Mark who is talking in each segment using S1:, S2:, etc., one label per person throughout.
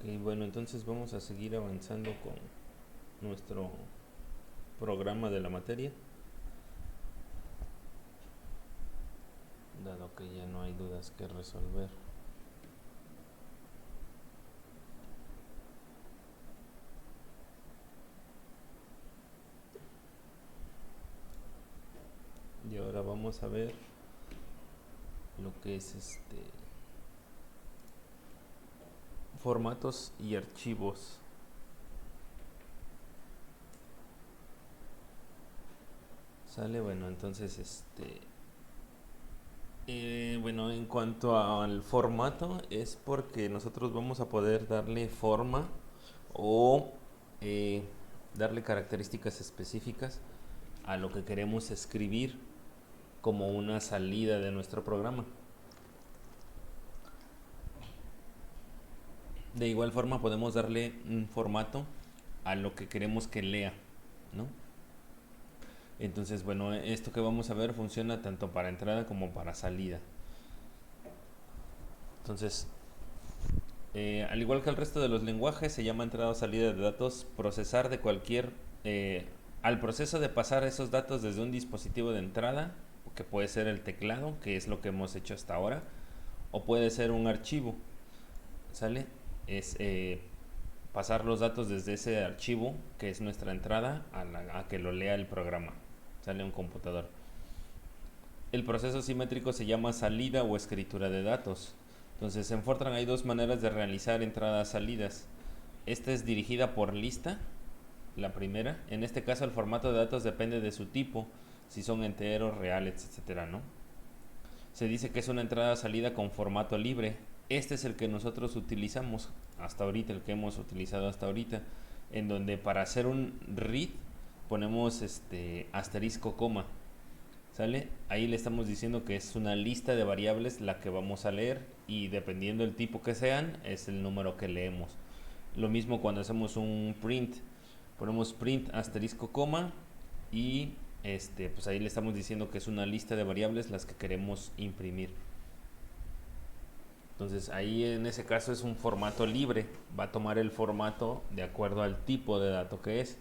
S1: Ok, bueno, entonces vamos a seguir avanzando con nuestro programa de la materia, dado que ya no hay dudas que resolver. Y ahora vamos a ver lo que es formatos y archivos. Sale, bueno, entonces bueno, en cuanto al formato, es porque nosotros vamos a poder darle forma o eh, darle características específicas a lo que queremos escribir como una salida de nuestro programa. De igual forma podemos darle un formato a lo que queremos que lea, ¿no? Entonces, bueno, esto que vamos a ver funciona tanto para entrada como para salida. Entonces, al igual que el resto de los lenguajes, se llama entrada o salida de datos procesar de cualquier... al proceso de pasar esos datos desde un dispositivo de entrada, que puede ser el teclado, que es lo que hemos hecho hasta ahora, o puede ser un archivo, ¿sale? Es pasar los datos desde ese archivo, que es nuestra entrada, a que lo lea el programa, sale un computador. El proceso simétrico se llama salida o escritura de datos. Entonces, en Fortran hay dos maneras de realizar entradas-salidas. Esta es dirigida por lista, la primera. En este caso, el formato de datos depende de su tipo, si son enteros, reales, etcétera, ¿no? Se dice que es una entrada-salida con formato libre. Este es el que nosotros utilizamos hasta ahorita, el que hemos utilizado hasta ahorita, en donde para hacer un read ponemos asterisco coma, ¿sale? Ahí le estamos diciendo que es una lista de variables la que vamos a leer y dependiendo del tipo que sean es el número que leemos. Lo mismo cuando hacemos un print, ponemos print asterisco coma y pues ahí le estamos diciendo que es una lista de variables las que queremos imprimir. Entonces ahí en ese caso es un formato libre, va a tomar el formato de acuerdo al tipo de dato que es.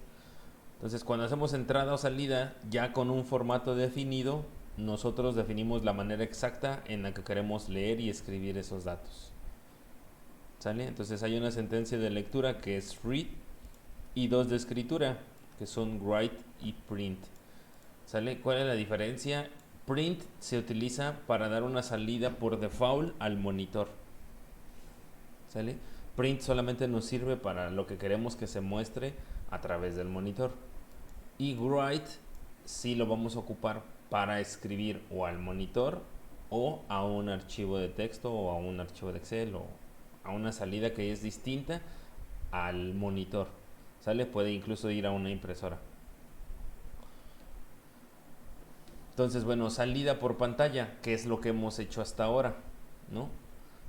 S1: Entonces cuando hacemos entrada o salida ya con un formato definido, nosotros definimos la manera exacta en la que queremos leer y escribir esos datos. ¿Sale? Entonces hay una sentencia de lectura que es read y dos de escritura que son write y print. ¿Sale? ¿Cuál es la diferencia? Print se utiliza para dar una salida por default al monitor. ¿Sale? Print solamente nos sirve para lo que queremos que se muestre a través del monitor. Y write sí lo vamos a ocupar para escribir o al monitor o a un archivo de texto o a un archivo de Excel o a una salida que es distinta al monitor. ¿Sale? Puede incluso ir a una impresora. Entonces, bueno, salida por pantalla, que es lo que hemos hecho hasta ahora, ¿no?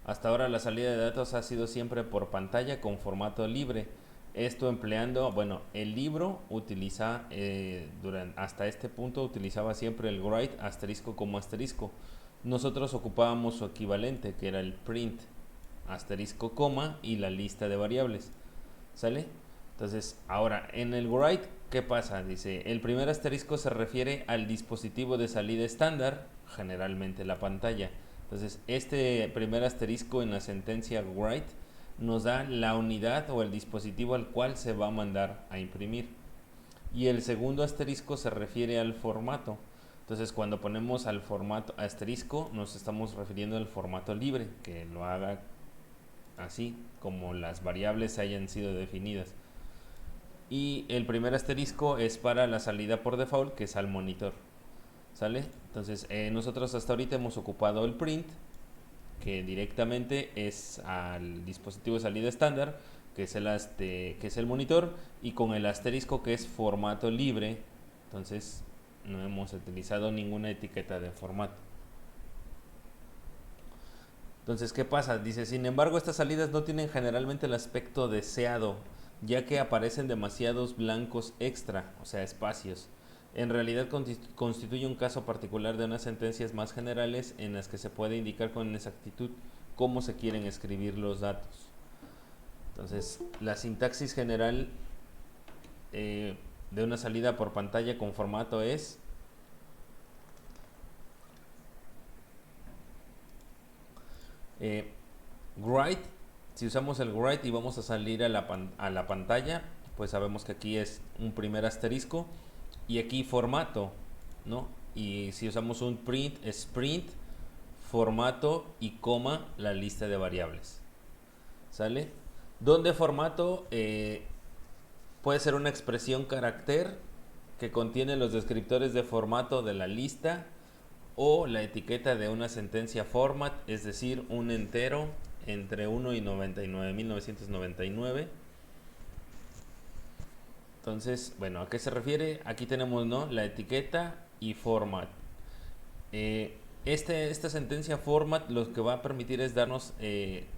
S1: Hasta ahora la salida de datos ha sido siempre por pantalla con formato libre. Esto empleando, bueno, el libro utiliza, hasta este punto utilizaba siempre el write asterisco como asterisco. Nosotros ocupábamos su equivalente, que era el print asterisco coma y la lista de variables. ¿Sale? Entonces, ahora, en el write, ¿qué pasa? Dice, el primer asterisco se refiere al dispositivo de salida estándar, generalmente la pantalla. Entonces, este primer asterisco en la sentencia write nos da la unidad o el dispositivo al cual se va a mandar a imprimir. Y el segundo asterisco se refiere al formato. Entonces, cuando ponemos al formato asterisco, nos estamos refiriendo al formato libre, que lo haga así como las variables hayan sido definidas. Y el primer asterisco es para la salida por default, que es al monitor. ¿Sale? Entonces, nosotros hasta ahorita hemos ocupado el print, que directamente es al dispositivo de salida estándar, que es el monitor, y con el asterisco que es formato libre. Entonces, no hemos utilizado ninguna etiqueta de formato. Entonces, ¿qué pasa? Dice, sin embargo, estas salidas no tienen generalmente el aspecto deseado, ya que aparecen demasiados blancos extra, o sea, espacios. En realidad constituye un caso particular de unas sentencias más generales en las que se puede indicar con exactitud cómo se quieren escribir los datos. Entonces, la sintaxis general de una salida por pantalla con formato es write. Si usamos el write y vamos a salir a la pantalla, pues sabemos que aquí es un primer asterisco y aquí formato, ¿no? Y si usamos un print, es print, formato y coma la lista de variables. ¿Sale? Donde formato puede ser una expresión carácter que contiene los descriptores de formato de la lista o la etiqueta de una sentencia format, es decir, un entero entre 1 y 99.999. Entonces, bueno, ¿a qué se refiere? Aquí tenemos, ¿no?, la etiqueta y format. Esta sentencia format lo que va a permitir es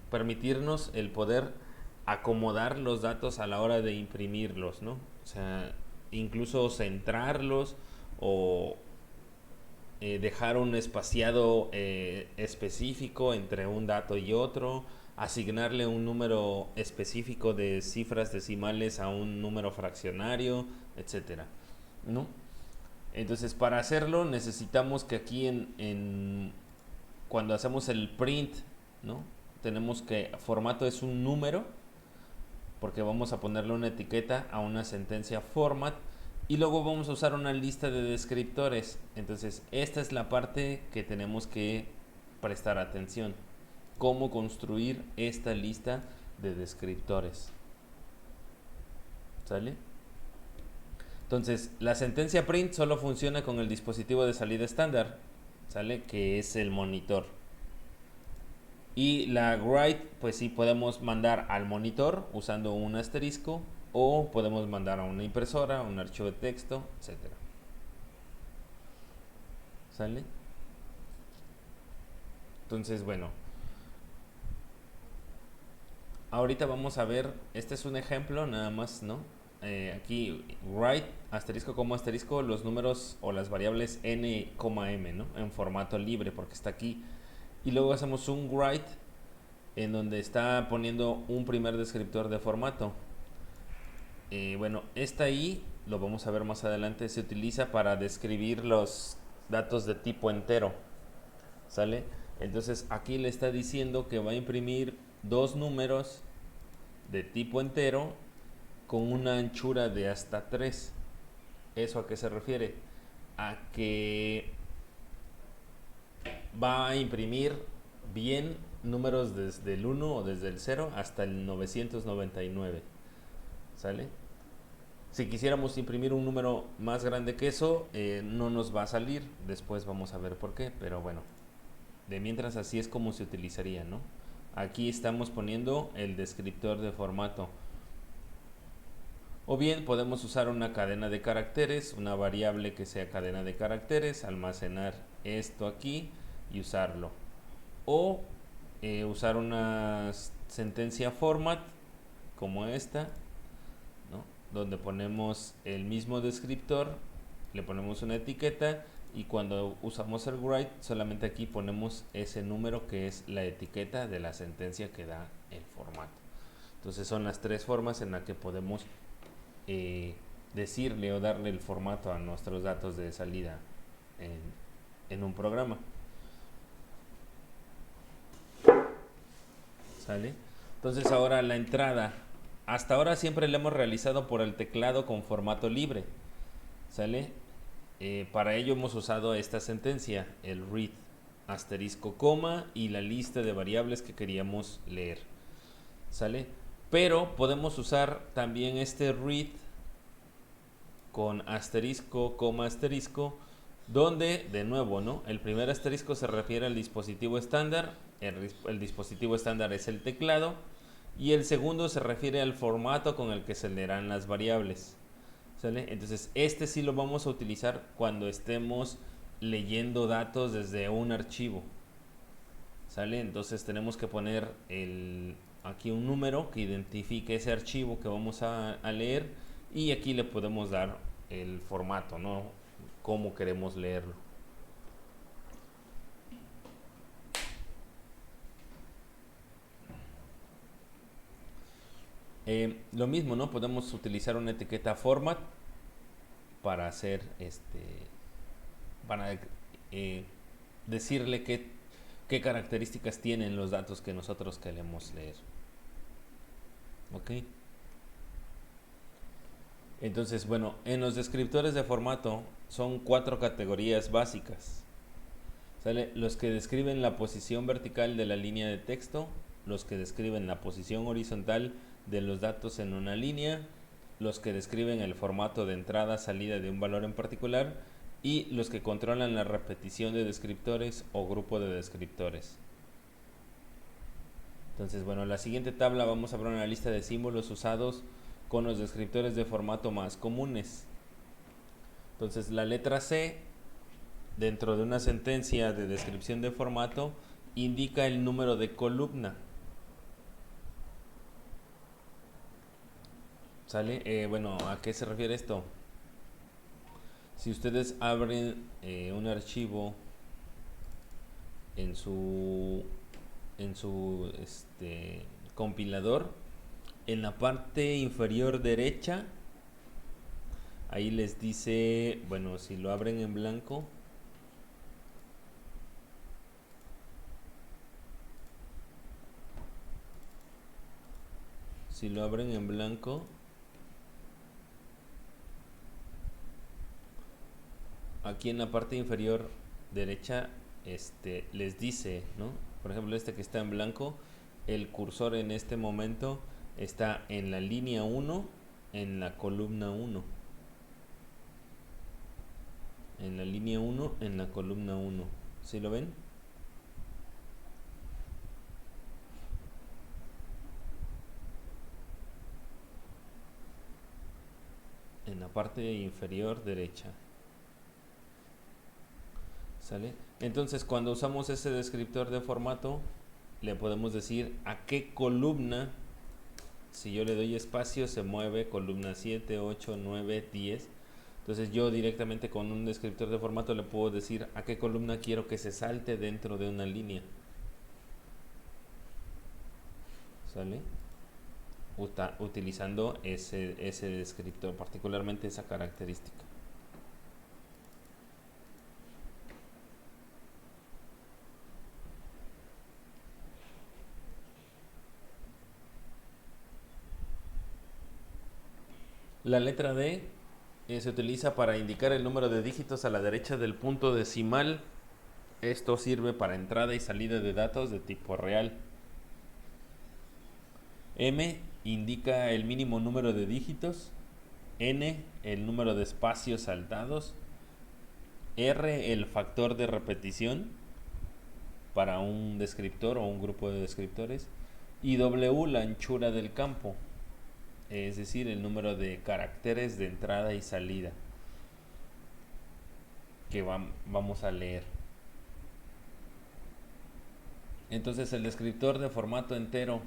S1: permitirnos el poder acomodar los datos a la hora de imprimirlos, ¿no? O sea, incluso centrarlos o dejar un espaciado específico entre un dato y otro, asignarle un número específico de cifras decimales a un número fraccionario, etcétera, ¿no? Entonces, para hacerlo necesitamos que aquí cuando hacemos el print, ¿no?, tenemos que formato es un número porque vamos a ponerle una etiqueta a una sentencia format y luego vamos a usar una lista de descriptores. Entonces, esta es la parte que tenemos que prestar atención. Cómo construir esta lista de descriptores. ¿Sale? Entonces, la sentencia print solo funciona con el dispositivo de salida estándar, ¿sale?, que es el monitor. Y la write, pues sí, podemos mandar al monitor usando un asterisco o podemos mandar a una impresora, un archivo de texto, etcétera. ¿Sale? Entonces, bueno, ahorita vamos a ver, este es un ejemplo nada más, ¿no? Aquí write asterisco como asterisco los números o las variables n, m, ¿no?, en formato libre porque está aquí. Y luego hacemos un write en donde está poniendo un primer descriptor de formato. Bueno, esta I, lo vamos a ver más adelante, se utiliza para describir los datos de tipo entero, ¿sale? Entonces aquí le está diciendo que va a imprimir dos números de tipo entero con una anchura de hasta 3. ¿Eso a qué se refiere? A que va a imprimir bien números desde el 1 o desde el 0 hasta el 999. ¿Sale? Si quisiéramos imprimir un número más grande que eso, no nos va a salir. Después vamos a ver por qué, pero bueno, de mientras así es como se utilizaría, ¿no? Aquí estamos poniendo el descriptor de formato. O bien podemos usar una cadena de caracteres, una variable que sea cadena de caracteres, almacenar esto aquí y usarlo. O usar una sentencia format como esta, ¿no?, donde ponemos el mismo descriptor, le ponemos una etiqueta y cuando usamos el write solamente aquí ponemos ese número que es la etiqueta de la sentencia que da el formato. Entonces son las tres formas en las que podemos decirle o darle el formato a nuestros datos de salida en un programa. ¿Sale? Entonces ahora la entrada. Hasta ahora siempre la hemos realizado por el teclado con formato libre. ¿Sale? Para ello hemos usado esta sentencia, el read, asterisco, coma y la lista de variables que queríamos leer. ¿Sale? Pero podemos usar también este read con asterisco, coma, asterisco, donde, de nuevo, ¿no?, el primer asterisco se refiere al dispositivo estándar, el dispositivo estándar es el teclado, y el segundo se refiere al formato con el que se leerán las variables. ¿Sale? Entonces, este sí lo vamos a utilizar cuando estemos leyendo datos desde un archivo. ¿Sale? Entonces tenemos que poner aquí un número que identifique ese archivo que vamos a leer y aquí le podemos dar el formato, ¿no?, cómo queremos leerlo. Lo mismo, ¿no? Podemos utilizar una etiqueta format para hacer para decirle qué características tienen los datos que nosotros queremos leer. ¿Ok? Entonces, bueno, en los descriptores de formato son 4 categorías básicas. ¿Sale? Los que describen la posición vertical de la línea de texto, los que describen la posición horizontal de los datos en una línea, los que describen el formato de entrada-salida de un valor en particular y los que controlan la repetición de descriptores o grupo de descriptores. Entonces, bueno, en la siguiente tabla vamos a ver una lista de símbolos usados con los descriptores de formato más comunes. Entonces, la letra C, dentro de una sentencia de descripción de formato, indica el número de columna. ¿Sale? Bueno, ¿a qué se refiere esto? Si ustedes abren un archivo en su compilador, en la parte inferior derecha, ahí les dice, bueno, si lo abren en blanco, aquí en la parte inferior derecha les dice, ¿no? Por ejemplo, este que está en blanco, el cursor en este momento está en la línea 1, en la columna 1. En la línea 1, en la columna 1. ¿Sí lo ven? En la parte inferior derecha. ¿Sale? Entonces, cuando usamos ese descriptor de formato, le podemos decir a qué columna, si yo le doy espacio, se mueve columna 7, 8, 9, 10. Entonces yo directamente con un descriptor de formato le puedo decir a qué columna quiero que se salte dentro de una línea. ¿Sale? Utilizando ese descriptor, particularmente esa característica. La letra D se utiliza para indicar el número de dígitos a la derecha del punto decimal. Esto sirve para entrada y salida de datos de tipo real. M indica el mínimo número de dígitos. N el número de espacios saltados. R el factor de repetición para un descriptor o un grupo de descriptores. Y W la anchura del campo, es decir, el número de caracteres de entrada y salida que vamos a leer. Entonces el descriptor de formato entero,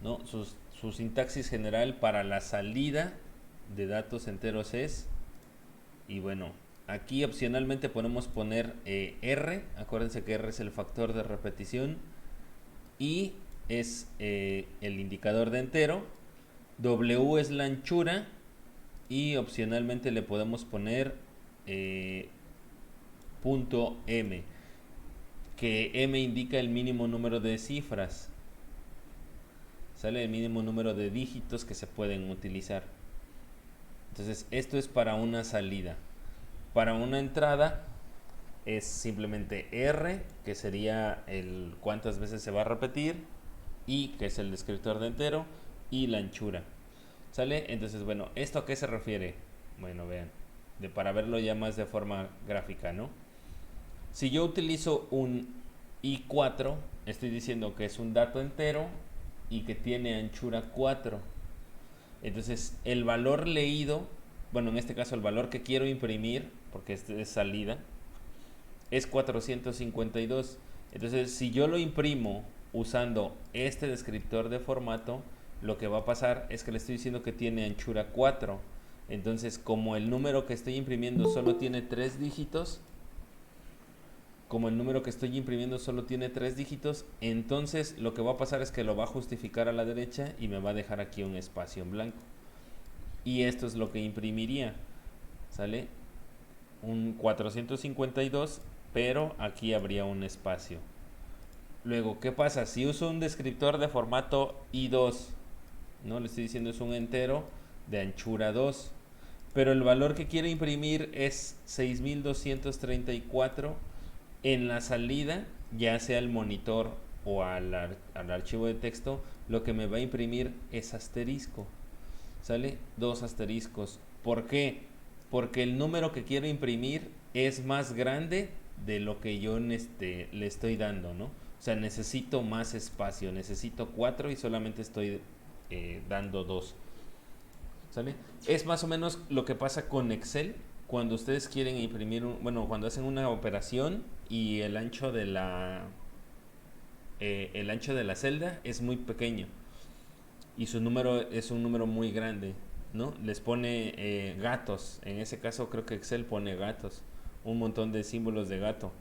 S1: ¿no? Su sintaxis general para la salida de datos enteros es, y bueno, aquí opcionalmente podemos poner R, acuérdense que R es el factor de repetición, I es el indicador de entero, W es la anchura y opcionalmente le podemos poner punto M, que M indica el mínimo número de cifras, sale el mínimo número de dígitos que se pueden utilizar. Entonces esto es para una salida. Para una entrada es simplemente R, que sería el cuántas veces se va a repetir, I, que es el descriptor de entero, y la anchura. ¿Sale? Entonces, bueno, ¿esto a qué se refiere? Bueno, vean, para verlo ya más de forma gráfica, ¿no? Si yo utilizo un I4, estoy diciendo que es un dato entero y que tiene anchura 4. Entonces, el valor leído, bueno, en este caso el valor que quiero imprimir, porque este es salida, es 452. Entonces, si yo lo imprimo usando este descriptor de formato, lo que va a pasar es que le estoy diciendo que tiene anchura 4. Entonces, como el número que estoy imprimiendo solo tiene 3 dígitos, como el número que estoy imprimiendo solo tiene 3 dígitos, entonces lo que va a pasar es que lo va a justificar a la derecha y me va a dejar aquí un espacio en blanco. Y esto es lo que imprimiría. ¿Sale? Un 452, pero aquí habría un espacio. Luego, ¿qué pasa? Si uso un descriptor de formato I2, no le estoy diciendo es un entero de anchura 2, pero el valor que quiero imprimir es 6234 en la salida, ya sea al monitor o al archivo de texto, lo que me va a imprimir es asterisco. ¿Sale? Dos asteriscos. ¿Por qué? Porque el número que quiero imprimir es más grande de lo que yo le estoy dando, ¿no? O sea, necesito más espacio, necesito 4 y solamente estoy dando 2. ¿Sale? Es más o menos lo que pasa con Excel cuando ustedes quieren imprimir, bueno, cuando hacen una operación y el ancho de la celda es muy pequeño y su número es un número muy grande, ¿no? Les pone gatos, en ese caso creo que Excel pone gatos, un montón de símbolos de gato,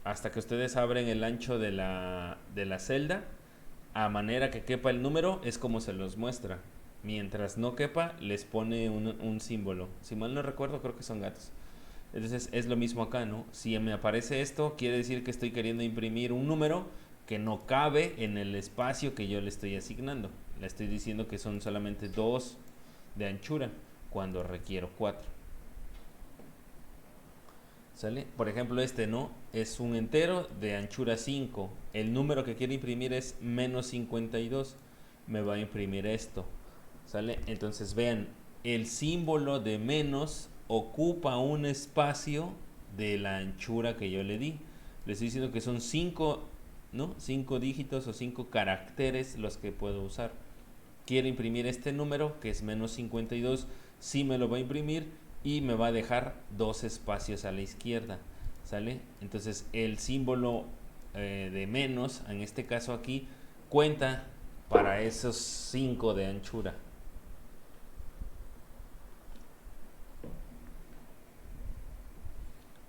S1: hasta que ustedes abren el ancho de la celda, a manera que quepa el número, es como se los muestra. Mientras no quepa, les pone un símbolo. Si mal no recuerdo, creo que son gatos. Entonces es lo mismo acá, ¿no? Si me aparece esto, quiere decir que estoy queriendo imprimir un número que no cabe en el espacio que yo le estoy asignando. Le estoy diciendo que son solamente 2 de anchura cuando requiero 4. ¿Sale? Por ejemplo, este no es un entero de anchura 5. El número que quiero imprimir es menos 52. Me va a imprimir esto. ¿Sale? Entonces vean, el símbolo de menos ocupa un espacio de la anchura que yo le di. Le estoy diciendo que son 5, ¿no? 5 dígitos o 5 caracteres los que puedo usar. Quiero imprimir este número que es menos 52. Sí me lo va a imprimir y me va a dejar 2 espacios a la izquierda. ¿Sale? Entonces el símbolo de menos, en este caso aquí, cuenta para esos 5 de anchura.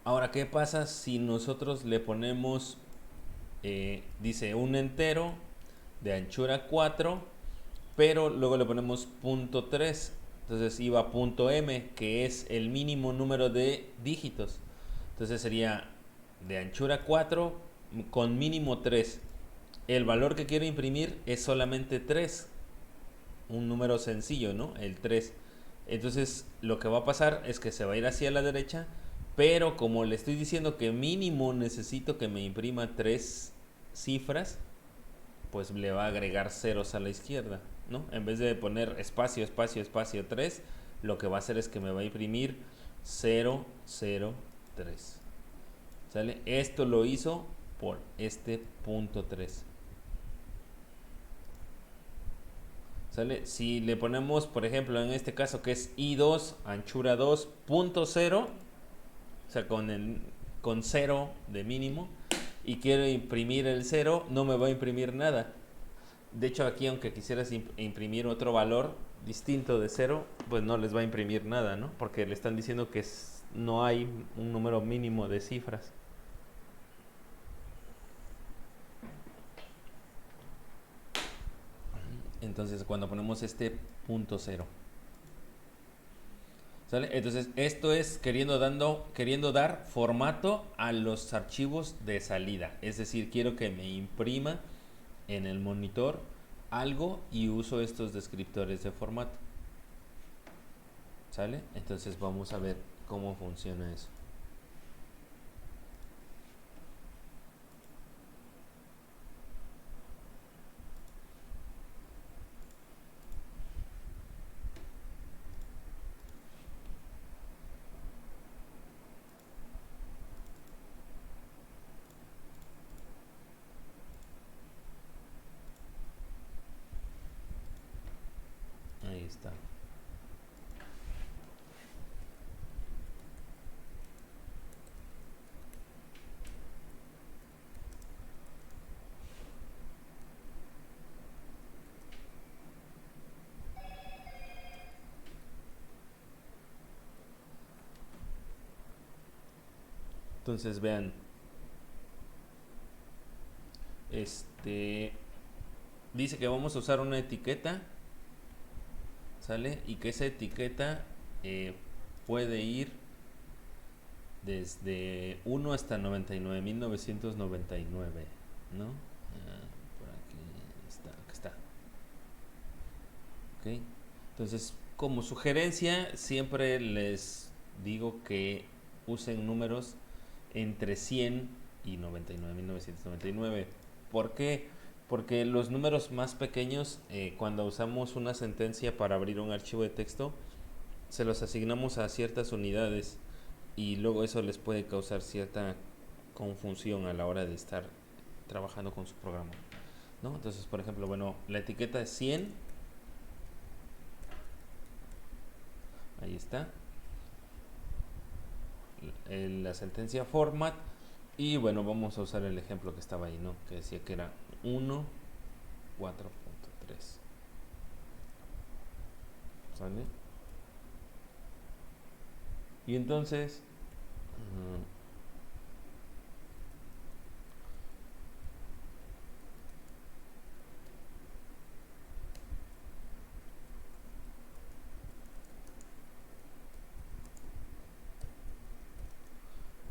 S1: Ahora, ¿qué pasa si nosotros le ponemos, dice un entero de anchura 4, pero luego le ponemos punto 3? Entonces iba punto M, que es el mínimo número de dígitos. Entonces sería de anchura 4 con mínimo 3. El valor que quiero imprimir es solamente 3, un número sencillo, ¿no? El 3. Entonces lo que va a pasar es que se va a ir hacia la derecha, pero como le estoy diciendo que mínimo necesito que me imprima 3 cifras, pues le va a agregar ceros a la izquierda, ¿no? En vez de poner espacio, espacio, espacio 3, lo que va a hacer es que me va a imprimir 0, 0, 3. ¿Sale? Esto lo hizo por este punto 3. ¿Sale? Si le ponemos, por ejemplo, en este caso que es I2, anchura 2, punto 0, o sea, con 0 de mínimo, y quiero imprimir el 0, no me va a imprimir nada. De hecho, aquí, aunque quisieras imprimir otro valor distinto de 0, pues no les va a imprimir nada, ¿no? Porque le están diciendo que no hay un número mínimo de cifras. Entonces, cuando ponemos este punto 0, ¿sale? Entonces, esto es queriendo dar formato a los archivos de salida. Es decir, quiero que me imprima en el monitor algo y uso estos descriptores de formato. ¿Sale? Entonces vamos a ver cómo funciona eso. Ahí está. Entonces vean, Este dice que vamos a usar una etiqueta, ¿sale? Y que esa etiqueta puede ir desde 1 hasta 99.999, ¿no? Por aquí está, aquí está. ¿Ok? Entonces, como sugerencia, siempre les digo que usen números entre 100 y 99.999. ¿Por qué? Porque los números más pequeños, cuando usamos una sentencia para abrir un archivo de texto, se los asignamos a ciertas unidades y luego eso les puede causar cierta confusión a la hora de estar trabajando con su programa, ¿no? Entonces, por ejemplo, bueno, la etiqueta es 100, ahí está, la sentencia format, y bueno, vamos a usar el ejemplo que estaba ahí, ¿no? Que decía que era 1, 4.3, ¿sale? Y entonces,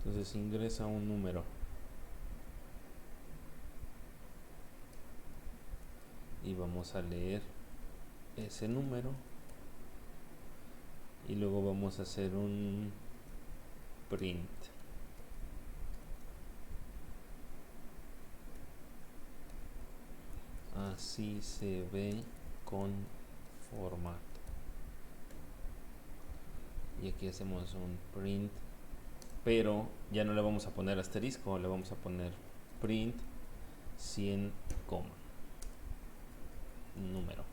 S1: entonces ingresa un número y vamos a leer ese número y luego vamos a hacer un print. Así se ve con formato. Y aquí hacemos un print, pero ya no le vamos a poner asterisco, le vamos a poner print 100, número.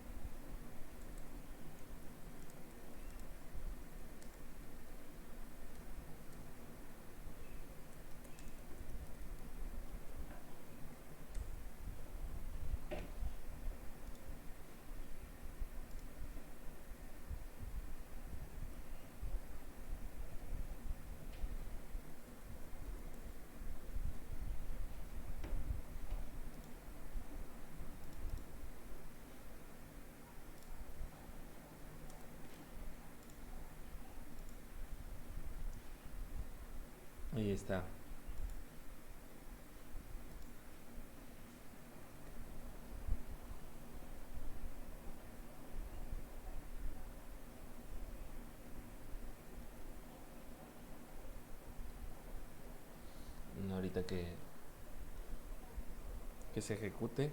S1: Ahí está. Ahorita que se ejecute.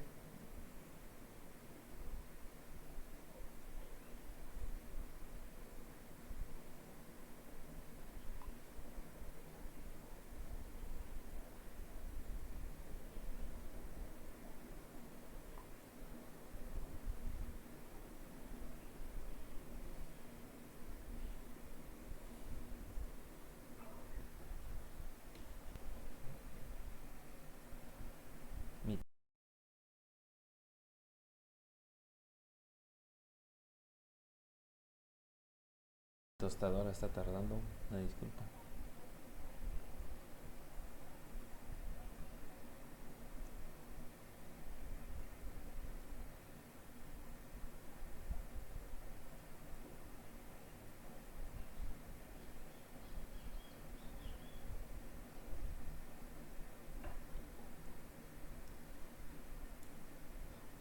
S1: Mi tostadora está tardando, una disculpa.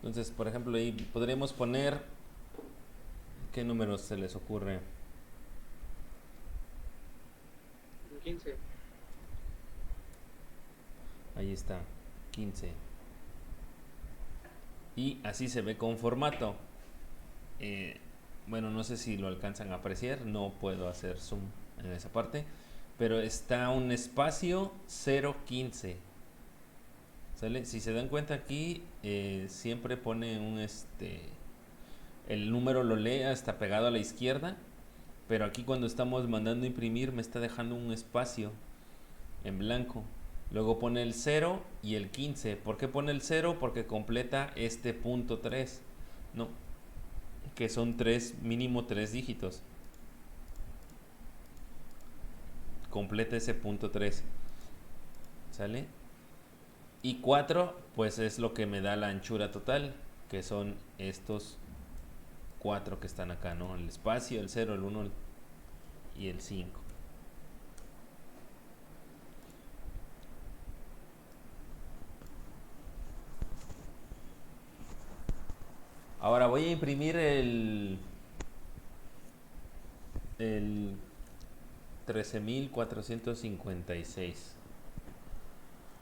S1: Entonces, por ejemplo, ahí podríamos poner, ¿qué números se les ocurre?
S2: 15.
S1: Ahí está, 15. Y así se ve con formato. Eh, bueno, no sé si lo alcanzan a apreciar, no puedo hacer zoom en esa parte, pero está un espacio 015. ¿Sale? Si se dan cuenta aquí, siempre pone el número lo lee hasta pegado a la izquierda, pero aquí cuando estamos mandando a imprimir me está dejando un espacio en blanco. Luego pone el 0 y el 15. ¿Por qué pone el 0? Porque completa este punto 3, ¿no? Que son mínimo 3 dígitos. Completa ese punto 3. ¿Sale? Y 4 pues es lo que me da la anchura total, que son estos 4 que están acá, ¿no? El espacio, el 0, el 1 y el 5. Ahora voy a imprimir el 13.456.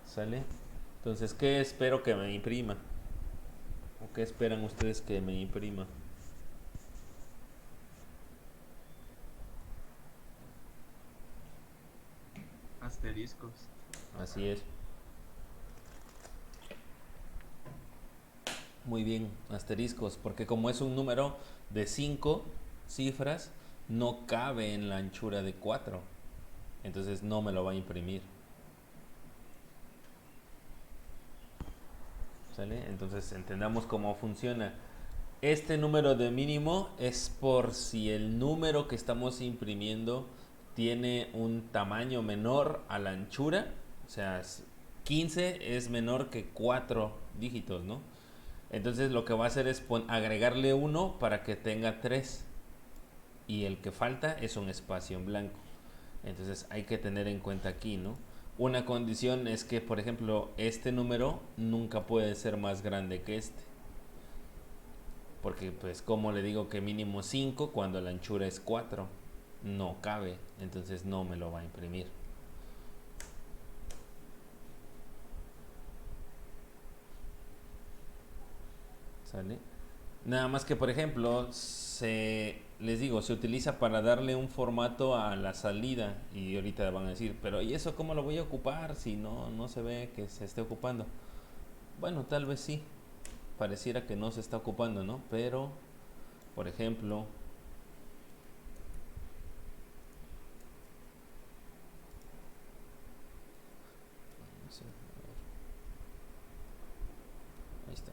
S1: ¿Sale? Entonces, ¿qué espero que me imprima? ¿O qué esperan ustedes que me imprima?
S3: Asteriscos.
S1: Así es. Muy bien, asteriscos, porque como es un número de 5 cifras, no cabe en la anchura de 4. Entonces no me lo va a imprimir. ¿Sale? Entonces entendamos cómo funciona. Este número de mínimo es por si el número que estamos imprimiendo tiene un tamaño menor a la anchura. O sea, 15 es menor que 4 dígitos, ¿no? Entonces lo que va a hacer es agregarle 1 para que tenga 3. Y el que falta es un espacio en blanco. Entonces hay que tener en cuenta aquí, ¿no? Una condición es que, por ejemplo, este número nunca puede ser más grande que este. Porque, pues, como le digo que mínimo 5 cuando la anchura es 4? No cabe, entonces no me lo va a imprimir. ¿Sale? Nada más que, por ejemplo, les digo, se utiliza para darle un formato a la salida. Y ahorita van a decir, pero ¿y eso cómo lo voy a ocupar si no se ve que se esté ocupando? Bueno, tal vez sí. Pareciera que no se está ocupando, ¿no? Pero, por ejemplo, vamos a ver, ahí está.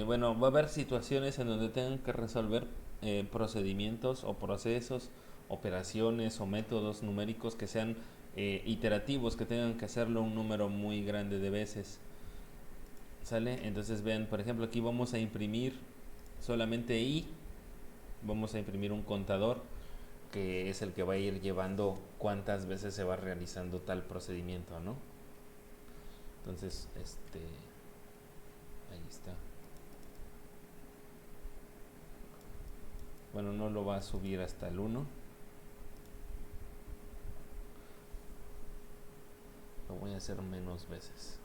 S1: Bueno, va a haber situaciones en donde tengan que resolver procedimientos o procesos, operaciones o métodos numéricos que sean iterativos, que tengan que hacerlo un número muy grande de veces. ¿Sale? Entonces vean, por ejemplo, aquí vamos a imprimir solamente i, vamos a imprimir un contador que es el que va a ir llevando cuántas veces se va realizando tal procedimiento, ¿no? Entonces, ahí está. Bueno, no lo va a subir hasta el 1. Lo voy a hacer menos veces.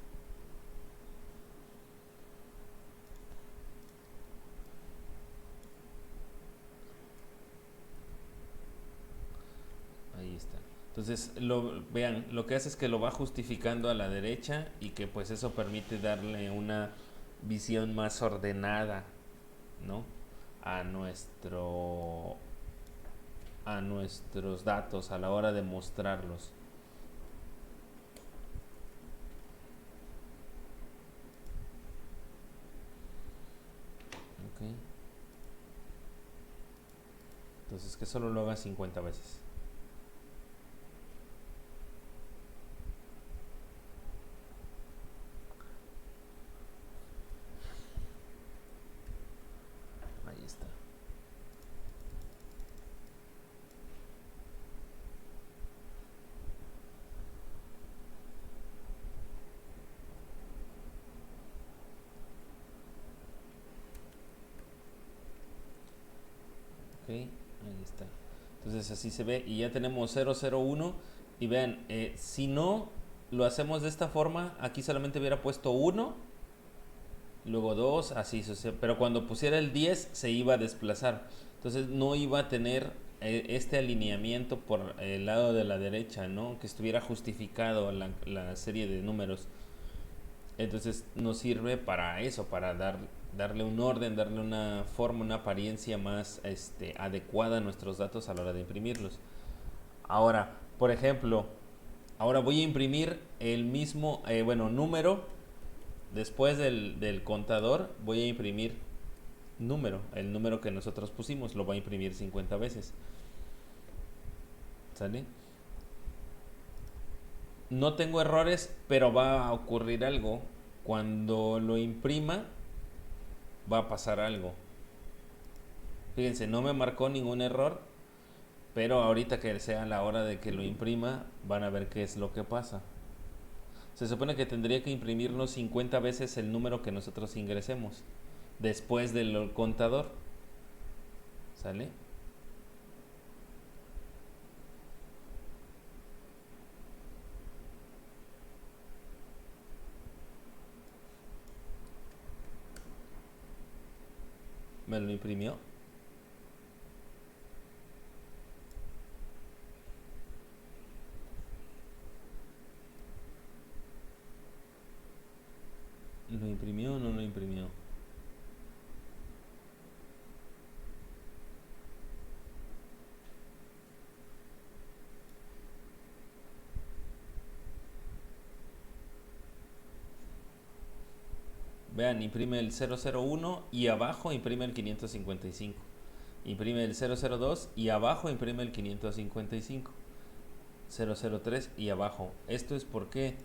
S1: Ahí está. Entonces, vean, lo que hace es que lo va justificando a la derecha y que pues eso permite darle una visión más ordenada, ¿no? A nuestros datos a la hora de mostrarlos. Ok. Entonces que solo lo haga 50 veces. Ahí está. Ok, ahí está. Entonces así se ve y ya tenemos 001 y vean, si no lo hacemos de esta forma, aquí solamente hubiera puesto 1, luego 2, así, pero cuando pusiera el 10 se iba a desplazar. Entonces no iba a tener este alineamiento por el lado de la derecha, ¿no? Que estuviera justificado la serie de números. Entonces nos sirve para eso, para darle un orden, darle una forma, una apariencia más adecuada a nuestros datos a la hora de imprimirlos. Ahora, por ejemplo, ahora voy a imprimir el mismo, número. Después del contador voy a imprimir número. El número que nosotros pusimos lo voy a imprimir 50 veces. ¿Sale? No tengo errores, pero va a ocurrir algo. Cuando lo imprima, va a pasar algo. Fíjense, no me marcó ningún error, pero ahorita que sea la hora de que lo imprima, van a ver qué es lo que pasa. Se supone que tendría que imprimirnos 50 veces el número que nosotros ingresemos después del contador. ¿Sale? Me lo imprimió. ¿Lo imprimió o no lo imprimió? Vean, imprime el 001 y abajo imprime el 555. Imprime el 002 y abajo imprime el 555. 003 y abajo. Esto es porque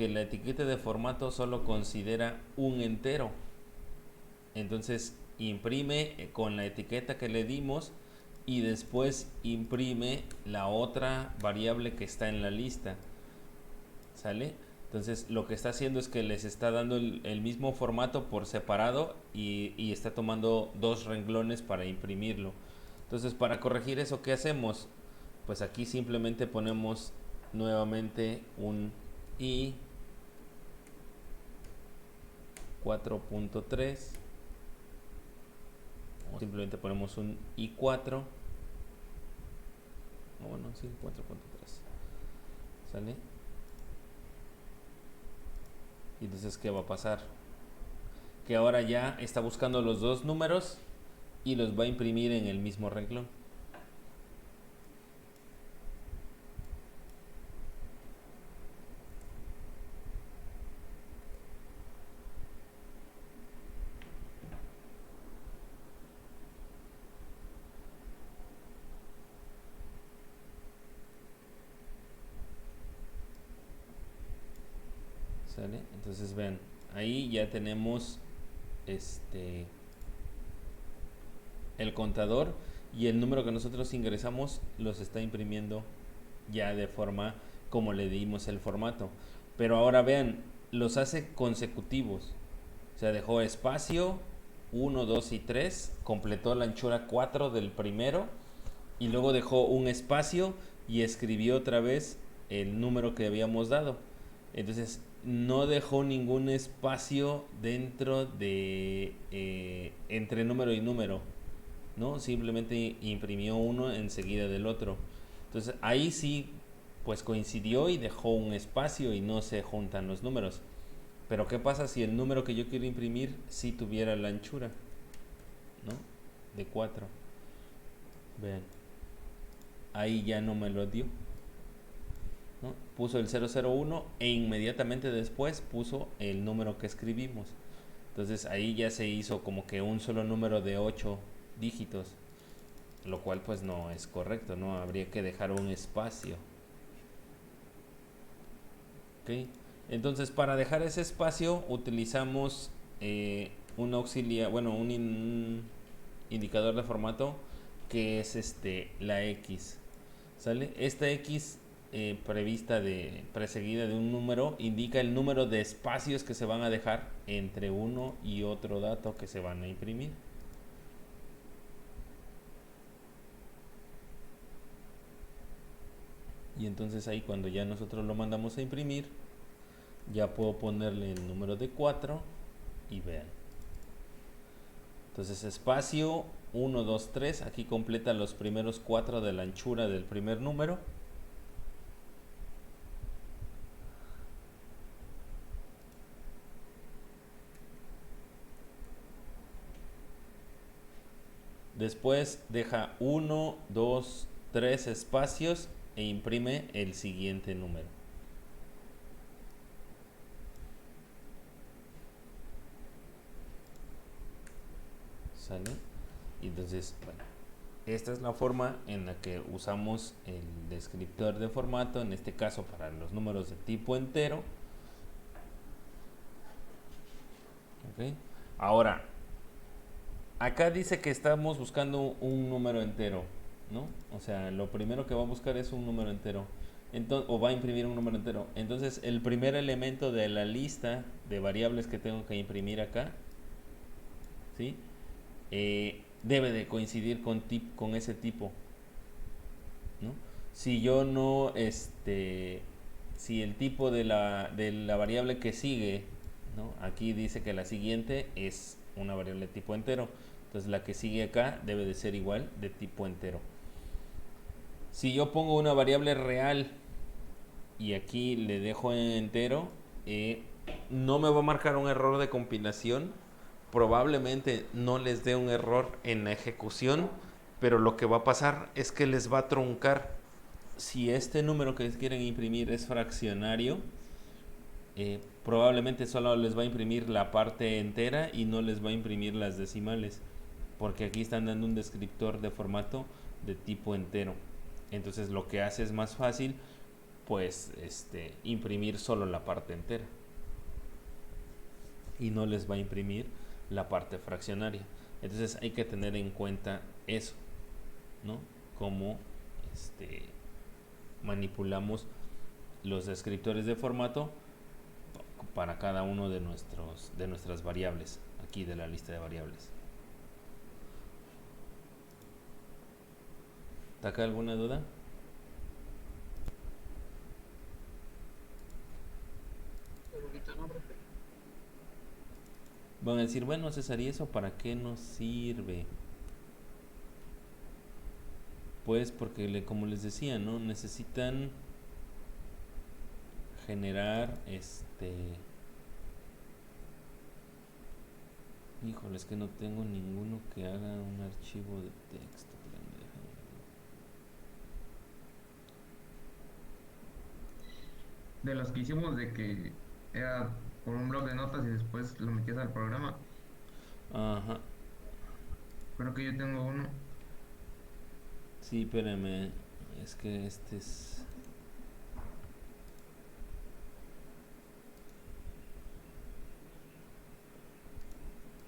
S1: la etiqueta de formato solo considera un entero. Entonces imprime con la etiqueta que le dimos y después imprime la otra variable que está en la lista. ¿Sale? Entonces lo que está haciendo es que les está dando el mismo formato por separado y está tomando dos renglones para imprimirlo. Entonces para corregir eso, ¿qué hacemos? Pues aquí simplemente ponemos nuevamente un I 4.3 o simplemente ponemos un I4. Bueno, sí, 4.3. ¿Sale? Y entonces, ¿qué va a pasar? Que ahora ya está buscando los dos números y los va a imprimir en el mismo renglón. ¿Sale? Entonces vean, ahí ya tenemos el contador y el número que nosotros ingresamos los está imprimiendo ya de forma como le dimos el formato. Pero ahora vean, los hace consecutivos. O sea, dejó espacio 1, 2 y 3, completó la anchura 4 del primero y luego dejó un espacio y escribió otra vez el número que habíamos dado. Entonces no dejó ningún espacio dentro de entre número y número, ¿no? Simplemente imprimió uno enseguida del otro. Entonces ahí sí, pues coincidió y dejó un espacio y no se juntan los números. Pero ¿qué pasa si el número que yo quiero imprimir sí tuviera la anchura, ¿no? De 4. Vean, ahí ya no me lo dio, ¿no? Puso el 001 e inmediatamente después puso el número que escribimos. Entonces ahí ya se hizo como que un solo número de 8 dígitos, lo cual pues no es correcto, ¿no? Habría que dejar un espacio. ¿Ok? Entonces para dejar ese espacio utilizamos un auxiliar, bueno, un indicador de formato que es la X. ¿Sale? Esta X preseguida de un número indica el número de espacios que se van a dejar entre uno y otro dato que se van a imprimir. Y entonces ahí cuando ya nosotros lo mandamos a imprimir, ya puedo ponerle el número de 4 y vean. Entonces espacio 1, 2, 3. Aquí completa los primeros 4 de la anchura del primer número. Después deja 1, 2, 3 espacios e imprime el siguiente número. ¿Sale? Y entonces, bueno, esta es la forma en la que usamos el descriptor de formato, en este caso para los números de tipo entero. ¿Ok? Ahora, acá dice que estamos buscando un número entero, ¿no? O sea, lo primero que va a buscar es un número entero. Entonces, o va a imprimir un número entero. Entonces, el primer elemento de la lista de variables que tengo que imprimir acá, ¿sí? Debe de coincidir con ese tipo, ¿no? Si yo no, si el tipo de la variable que sigue, ¿no? Aquí dice que la siguiente es una variable de tipo entero. Entonces la que sigue acá debe de ser igual de tipo entero. Si yo pongo una variable real y aquí le dejo en entero, no me va a marcar un error de compilación. Probablemente no les dé un error en la ejecución, pero lo que va a pasar es que les va a truncar. Si este número que quieren imprimir es fraccionario, probablemente solo les va a imprimir la parte entera y no les va a imprimir las decimales, porque aquí están dando un descriptor de formato de tipo entero. Entonces lo que hace es más fácil, pues, imprimir solo la parte entera y no les va a imprimir la parte fraccionaria. Entonces hay que tener en cuenta eso, ¿no? Cómo manipulamos los descriptores de formato para cada uno de nuestras variables aquí de la lista de variables. ¿Está acá alguna duda?
S2: Ahorita no, profe.
S1: Van a decir, bueno, César, ¿y eso para qué nos sirve? Pues porque, como les decía, ¿no? Necesitan generar híjole, es que no tengo ninguno que haga un archivo de texto.
S3: De los que hicimos de que era por un blog de notas y después lo metías al programa.
S1: Ajá.
S3: Creo que yo tengo uno.
S1: Sí, espérame. Es que este es...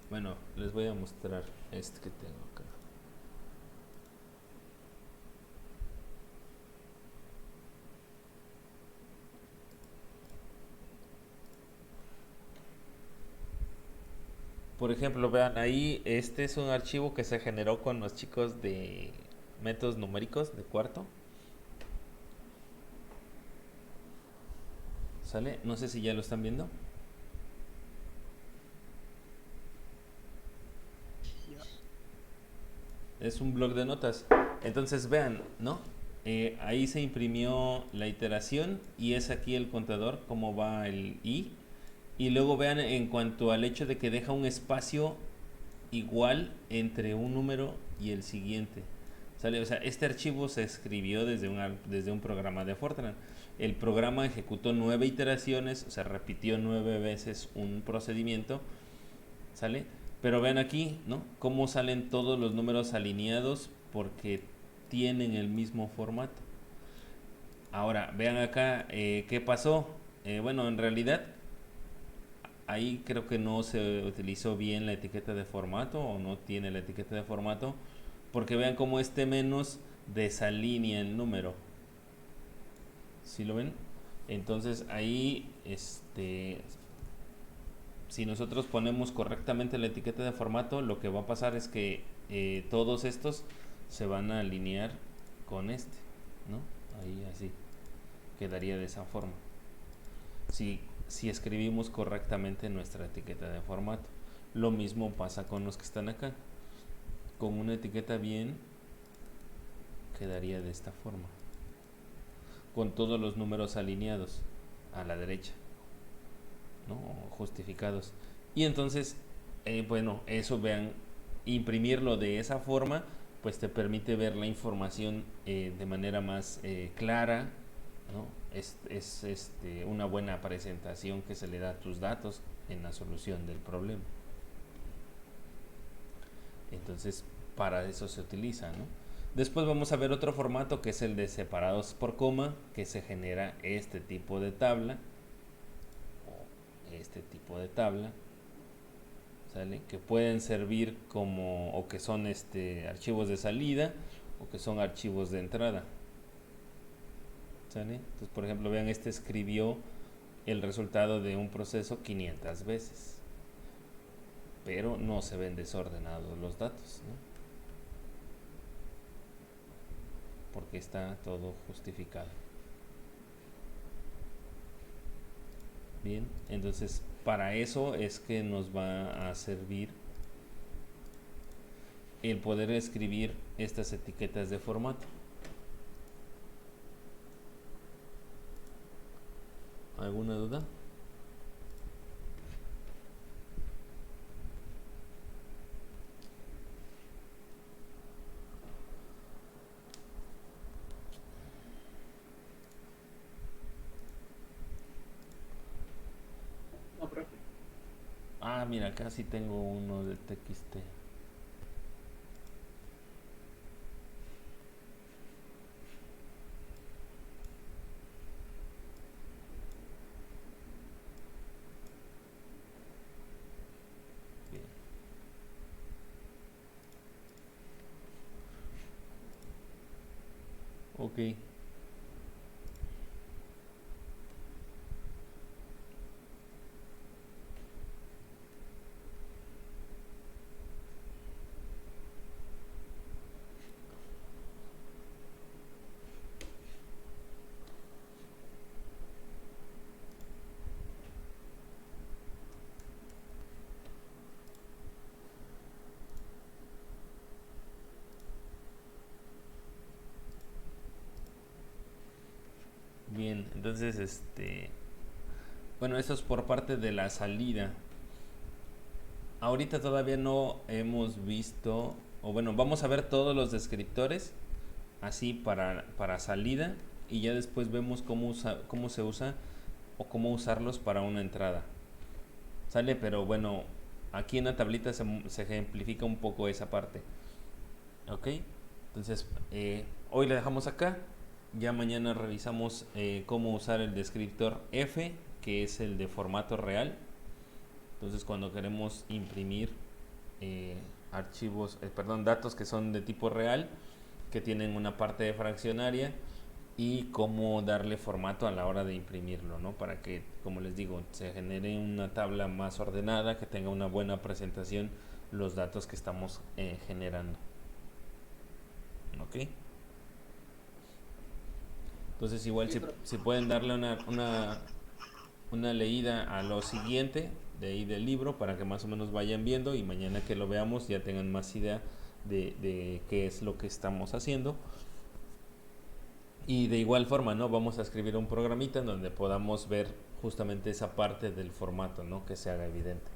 S1: Bueno, les voy a mostrar este que tengo acá. Por ejemplo, vean, ahí este es un archivo que se generó con los chicos de métodos numéricos de cuarto. ¿Sale? No sé si ya lo están viendo. Es un blog de notas. Entonces vean, ¿no? Ahí se imprimió la iteración y es aquí el contador, cómo va el i. Y luego vean en cuanto al hecho de que deja un espacio igual entre un número y el siguiente. ¿Sale? O sea, este archivo se escribió desde un programa de Fortran. El programa ejecutó 9 iteraciones, o sea, repitió 9 veces un procedimiento. ¿Sale? Pero vean aquí, ¿no? Cómo salen todos los números alineados porque tienen el mismo formato. Ahora, vean acá, ¿qué pasó? Bueno, en realidad, ahí creo que no se utilizó bien la etiqueta de formato o no tiene la etiqueta de formato, porque vean cómo este menos desalinea el número. ¿Sí lo ven? Entonces ahí, si nosotros ponemos correctamente la etiqueta de formato, lo que va a pasar es que todos estos se van a alinear con este, ¿no? Ahí así quedaría de esa forma. Si escribimos correctamente nuestra etiqueta de formato. Lo mismo pasa con los que están acá. con una etiqueta bien quedaría de esta forma, con todos los números alineados a la derecha, ¿no? Justificados. Y entonces, bueno, eso vean, imprimirlo de esa forma, pues te permite ver la información de manera más clara, ¿no? Es una buena presentación que se le da a tus datos en la solución del problema. Entonces, para eso se utiliza, ¿no? Después vamos a ver otro formato que es el de separados por coma, que se genera este tipo de tabla, ¿sale? Que pueden servir como, o que son archivos de salida, o que son archivos de entrada, ¿sale? Entonces, por ejemplo, vean, escribió el resultado de un proceso 500 veces, pero no se ven desordenados los datos, ¿no? Porque está todo justificado. Bien, entonces para eso es que nos va a servir el poder escribir estas etiquetas de formato. ¿Alguna duda?
S2: No, profe.
S1: Ah, mira, acá sí tengo uno de TXT. Bien. Ok. Bien, entonces bueno, eso es por parte de la salida. Ahorita todavía no hemos visto, o bueno, vamos a ver todos los descriptores así para salida, y ya después vemos cómo se usa o cómo usarlos para una entrada. ¿Sale? Pero bueno, aquí en la tablita se ejemplifica un poco esa parte. ¿Ok? Entonces, hoy le dejamos acá. Ya mañana revisamos cómo usar el descriptor F, que es el de formato real. Entonces, cuando queremos imprimir datos que son de tipo real, que tienen una parte de fraccionaria, y cómo darle formato a la hora de imprimirlo, ¿no? Para que, como les digo, se genere una tabla más ordenada, que tenga una buena presentación los datos que estamos generando. ¿Ok? Entonces igual si pueden darle una leída a lo siguiente de ahí del libro, para que más o menos vayan viendo, y mañana que lo veamos ya tengan más idea de qué es lo que estamos haciendo. Y de igual forma, ¿no? Vamos a escribir un programita en donde podamos ver justamente esa parte del formato, ¿no? Que se haga evidente.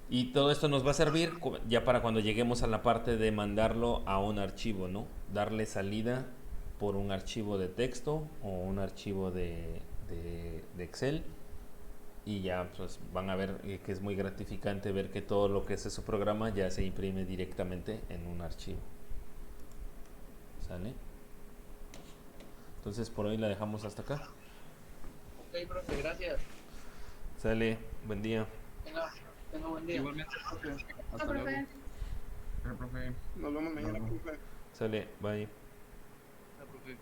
S1: Y todo esto nos va a servir ya para cuando lleguemos a la parte de mandarlo a un archivo, ¿no? Darle salida por un archivo de texto o un archivo de Excel. Y ya pues van a ver que es muy gratificante ver que todo lo que es su programa ya se imprime directamente en un archivo. ¿Sale? Entonces por hoy la dejamos hasta acá.
S2: Ok, profe, gracias.
S1: Sale, buen día.
S2: Tenga buen día.
S4: Igualmente, profe. Hasta
S5: Profe.
S4: luego.
S3: Pero, profe,
S4: Nos vemos mañana,
S3: luego.
S4: profe.
S1: Sale, bye.
S2: Hola, profe.